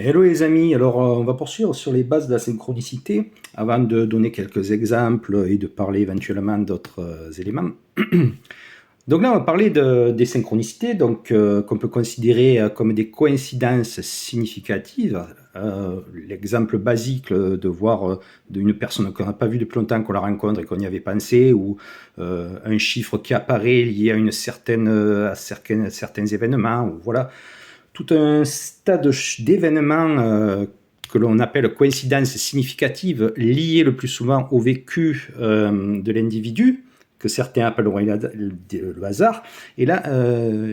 Hello les amis, alors on va poursuivre sur les bases de la synchronicité avant de donner quelques exemples et de parler éventuellement d'autres éléments. Donc là on va parler des synchronicités qu'on peut considérer comme des coïncidences significatives. L'exemple basique de voir une personne qu'on n'a pas vue depuis longtemps, qu'on la rencontre et qu'on y avait pensé, ou un chiffre qui apparaît lié à certains événements, ou voilà tout un tas d'événements que l'on appelle coïncidences significatives liées le plus souvent au vécu de l'individu, que certains appelleront le hasard. Et là,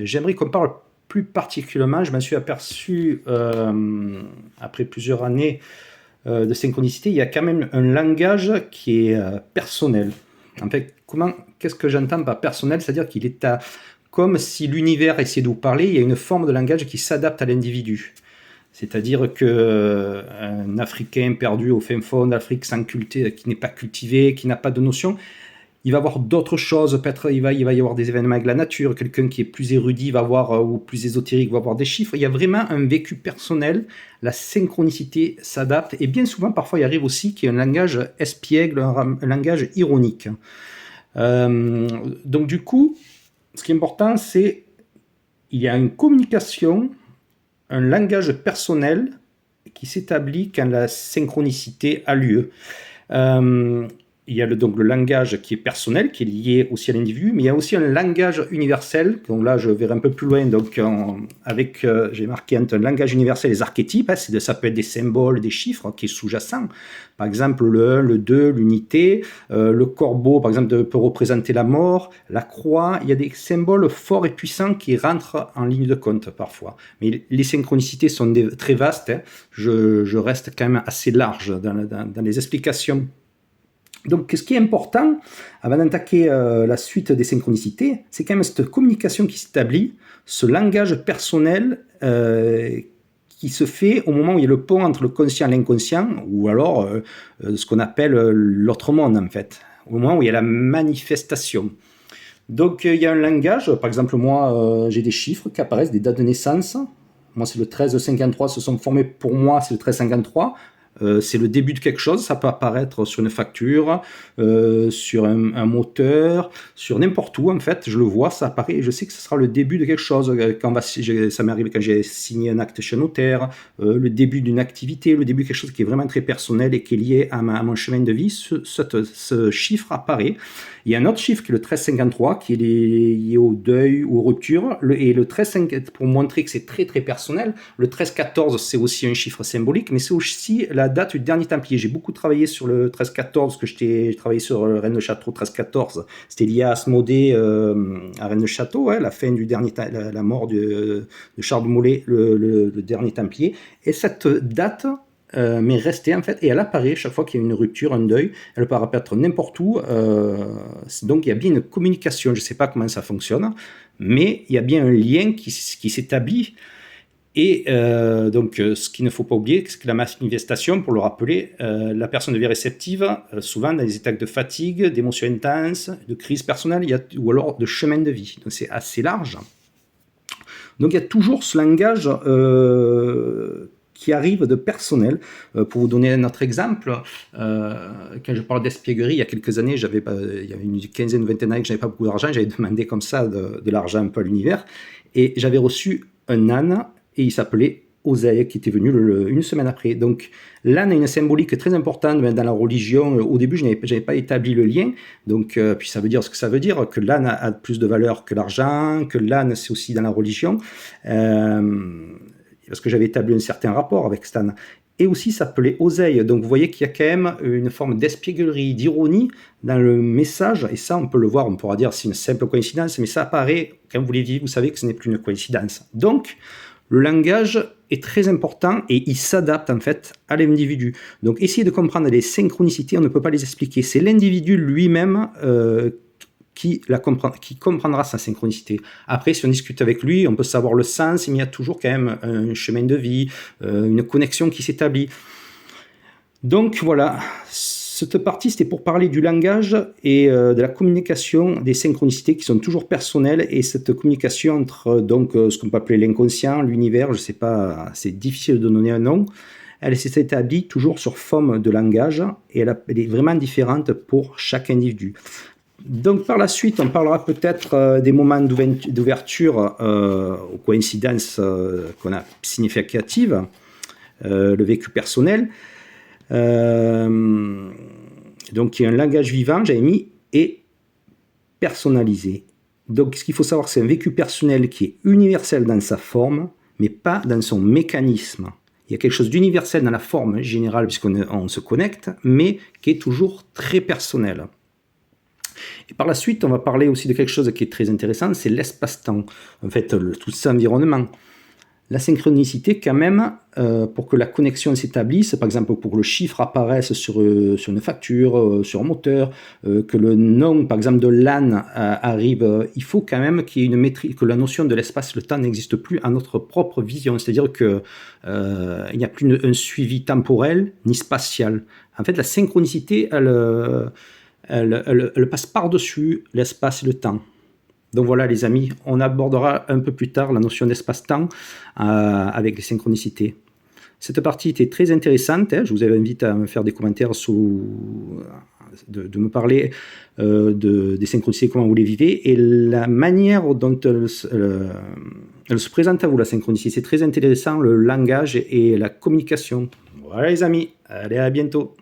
j'aimerais qu'on parle plus particulièrement, je m'en suis aperçu après plusieurs années de synchronicité, il y a quand même un langage qui est personnel. En fait, qu'est-ce que j'entends par personnel? C'est-à-dire qu'il est comme si l'univers essayait de vous parler, il y a une forme de langage qui s'adapte à l'individu. C'est-à-dire qu'un Africain perdu au fin fond d'Afrique qui n'est pas cultivé, qui n'a pas de notion, il va avoir d'autres choses, peut-être il va y avoir des événements avec la nature, quelqu'un qui est plus érudit va voir, ou plus ésotérique va voir des chiffres, il y a vraiment un vécu personnel, la synchronicité s'adapte, et bien souvent, parfois il arrive aussi qu'il y ait un langage espiègle, un langage ironique. Donc du coup, ce qui est important, c'est qu'il y a une communication, un langage personnel qui s'établit quand la synchronicité a lieu. Il y a donc le langage qui est personnel, qui est lié aussi à l'individu, mais il y a aussi un langage universel. Donc là, je verrai un peu plus loin. Donc, j'ai marqué un langage universel, les archétypes. Ça peut être des symboles, des chiffres qui est sous-jacent. Par exemple, le 1, le 2, l'unité. Le corbeau, par exemple, peut représenter la mort. La croix. Il y a des symboles forts et puissants qui rentrent en ligne de compte parfois. Mais les synchronicités sont très vastes. Je reste quand même assez large dans les explications. Donc, ce qui est important, avant d'attaquer la suite des synchronicités, c'est quand même cette communication qui s'établit, ce langage personnel qui se fait au moment où il y a le pont entre le conscient et l'inconscient, ou alors ce qu'on appelle l'autre monde, en fait, au moment où il y a la manifestation. Donc, il y a un langage, par exemple, moi, j'ai des chiffres qui apparaissent, des dates de naissance. Moi, c'est le 1353, se sont formés pour moi, c'est le 1353. C'est le début de quelque chose, ça peut apparaître sur une facture, sur un moteur, sur n'importe où en fait, je le vois, ça apparaît et je sais que ce sera le début de quelque chose. Ça m'est arrivé quand j'ai signé un acte chez un notaire, le début d'une activité, le début de quelque chose qui est vraiment très personnel et qui est lié à mon chemin de vie, ce chiffre apparaît. Il y a un autre chiffre qui est le 1353 qui est lié au deuil, aux ruptures, et le 1354, pour montrer que c'est très très personnel, le 1314 c'est aussi un chiffre symbolique, mais c'est aussi la date du dernier Templier. J'ai beaucoup travaillé sur le 1314, j'ai travaillé sur Rennes le Château 1314, c'était lié à Asmodée à Rennes le Château, la fin du dernier, la mort de Charles de Molay, le dernier Templier, et cette date mais restée en fait, et elle apparaît chaque fois qu'il y a une rupture, un deuil, elle peut apparaître n'importe où, donc il y a bien une communication, je ne sais pas comment ça fonctionne, mais il y a bien un lien qui s'établit, et donc ce qu'il ne faut pas oublier, c'est que la manifestation, pour le rappeler, la personne devient réceptive, souvent dans des états de fatigue, d'émotions intenses, de crise personnelle, ou alors de chemin de vie, donc c'est assez large. Donc il y a toujours ce langage qui arrive de personnel. Pour vous donner un autre exemple, quand je parle d'espièglerie, il y a quelques années, il y avait une quinzaine ou vingtaine d'années que je n'avais pas beaucoup d'argent, j'avais demandé comme ça de l'argent un peu à l'univers, et j'avais reçu un âne, et il s'appelait Oseille, qui était venu une semaine après. Donc l'âne a une symbolique très importante dans la religion. Au début, je n'avais pas établi le lien, donc puis ça veut dire ce que ça veut dire, que l'âne a plus de valeur que l'argent, que l'âne c'est aussi dans la religion, parce que j'avais établi un certain rapport avec Stan. Et aussi s'appelait Oseille. Donc vous voyez qu'il y a quand même une forme d'espièglerie, d'ironie dans le message, et ça on peut le voir, on pourra dire c'est une simple coïncidence, mais ça apparaît, quand vous les vous savez que ce n'est plus une coïncidence. Donc le langage est très important et il s'adapte en fait à l'individu. Donc essayez de comprendre les synchronicités, on ne peut pas les expliquer. C'est l'individu lui-même qui comprendra sa synchronicité. Après, si on discute avec lui, on peut savoir le sens, mais il y a toujours quand même un chemin de vie, une connexion qui s'établit. Donc voilà, Cette partie, c'était pour parler du langage et de la communication, des synchronicités qui sont toujours personnelles, et cette communication entre donc ce qu'on peut appeler l'inconscient, l'univers, je ne sais pas, c'est difficile de donner un nom. Elle s'est établie toujours sur forme de langage, et elle est vraiment différente pour chaque individu. Donc par la suite, on parlera peut-être des moments d'ouverture aux coïncidences qu'on a significatives, le vécu personnel. Donc il y a un langage vivant, j'avais mis, et personnalisé. Donc ce qu'il faut savoir, c'est un vécu personnel qui est universel dans sa forme, mais pas dans son mécanisme. Il y a quelque chose d'universel dans la forme générale, puisqu'on se connecte, mais qui est toujours très personnel. Et par la suite, on va parler aussi de quelque chose qui est très intéressant, c'est l'espace-temps. En fait, tout cet environnement. La synchronicité, quand même, pour que la connexion s'établisse, par exemple pour que le chiffre apparaisse sur une facture, sur un moteur, que le nom, par exemple, de l'âne arrive, il faut quand même qu'il y ait une maîtrise, que la notion de l'espace et le temps n'existe plus à notre propre vision. C'est-à-dire qu'il n'y a plus un suivi temporel ni spatial. En fait, la synchronicité, elle passe par-dessus l'espace et le temps. Donc voilà les amis, on abordera un peu plus tard la notion d'espace-temps avec les synchronicités. Cette partie était très intéressante, je vous invite à me faire des commentaires, de me parler des synchronicités, comment vous les vivez, et la manière dont elle se présente à vous, la synchronicité. C'est très intéressant, le langage et la communication. Voilà les amis, allez à bientôt.